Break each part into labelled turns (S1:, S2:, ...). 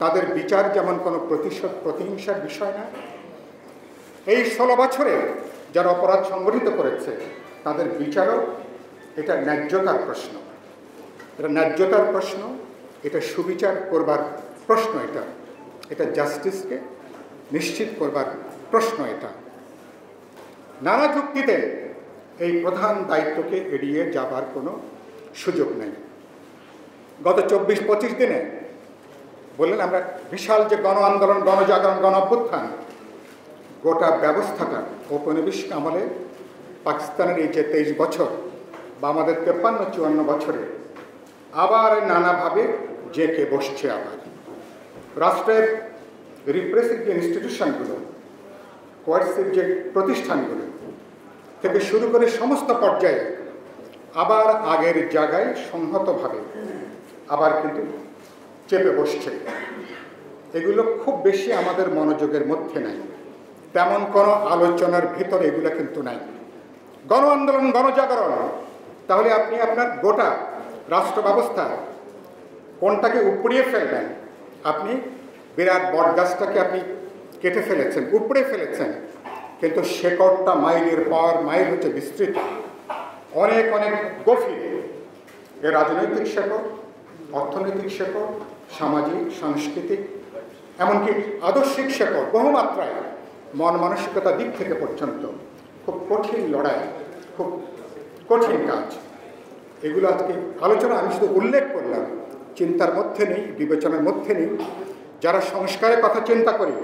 S1: তাদের বিচার যেমন কোনো প্রতিহিংসার বিষয় না। এই 16 বছরে যারা অপরাধ সংগঠিত করেছে তাদের বিচারও এটা ন্যায্যতার প্রশ্ন, এটা ন্যায্যতার প্রশ্ন, এটা সুবিচার করবার প্রশ্ন, এটা জাস্টিসকে নিশ্চিত করবার প্রশ্ন। এটা নানা যুক্তিতে এই প্রধান দায়িত্বকে এড়িয়ে যাবার কোনো সুযোগ নেই। গত 24-25 দিনে বললেন আমরা বিশাল যে গণ আন্দোলন, গণজাগরণ, গণ অভ্যুত্থান, গোটা ব্যবস্থাটা ঔপনিবেশিক আমলে পাকিস্তানের এই যে 23 বছর বা আমাদের 53-54 বছরে আবার নানাভাবে জেঁকে বসছে। আবার রাষ্ট্রের রিপ্রেসিভ যে ইনস্টিটিউশনগুলো, কোয়ার্সিভ যে প্রতিষ্ঠানগুলো থেকে শুরু করে সমস্ত পর্যায়ে আবার আগের জায়গায় সংহতভাবে আবার কিন্তু চেপে বসছে। এগুলো খুব বেশি আমাদের মনোযোগের মধ্যে নাই, তেমন কোনো আলোচনার ভিতরে এগুলো কিন্তু নাই। গণ আন্দোলন, গণজাগরণ, তাহলে আপনি আপনার গোটা রাষ্ট্র ব্যবস্থা কোনটাকে উপড়িয়ে ফেলবেন? আপনি বিরাট বটগাছটাকে আপনি কেটে ফেলেছেন, উপড়ে ফেলেছেন, কিন্তু শেকড়টা মাইলের পর মাইল হচ্ছে বিস্তৃত, অনেক অনেক গভীরে। এর রাজনৈতিক শেকড়, অর্থনৈতিক শেকড়, সামাজিক, সাংস্কৃতিক, এমনকি আদর্শিক শেকড়, বহুমাত্রায় মন মানসিকতার দিক থেকে পর্যন্ত খুব কঠিন লড়াই, খুব কঠিন কাজ। এগুলো আজকে আলোচনা আমি শুধু উল্লেখ করলাম, চিন্তার মধ্যে নেই, বিবেচনার মধ্যে নেই। যারা সংস্কারের কথা চিন্তা করি,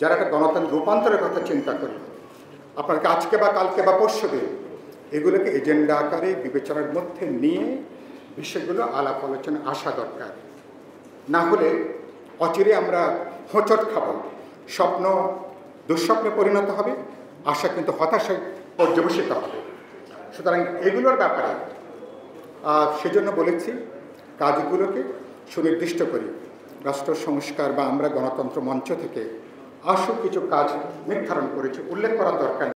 S1: যারা একটা গণতন্ত্র রূপান্তরের কথা চিন্তা করি, আপনাকে আজকে বা কালকে বা পরশু দিন এগুলোকে এজেন্ডা আকারে বিবেচনার মধ্যে নিয়ে বিষয়গুলো আলাপ আলোচনা আসা দরকার। না হলে অচিরে আমরা হোঁচট খাব, স্বপ্ন দুঃস্বপ্নে পরিণত হবে, আশা কিন্তু হতাশায় পর্যবসিত হবে। সুতরাং এগুলোর ব্যাপারে সেজন্য বলেছি কাজগুলোকে সুনির্দিষ্ট করি। রাষ্ট্র সংস্কার বা আমরা গণতন্ত্র মঞ্চ থেকে আশু কিছু কাজ নির্ধারণ করেছি, উল্লেখ করা দরকার।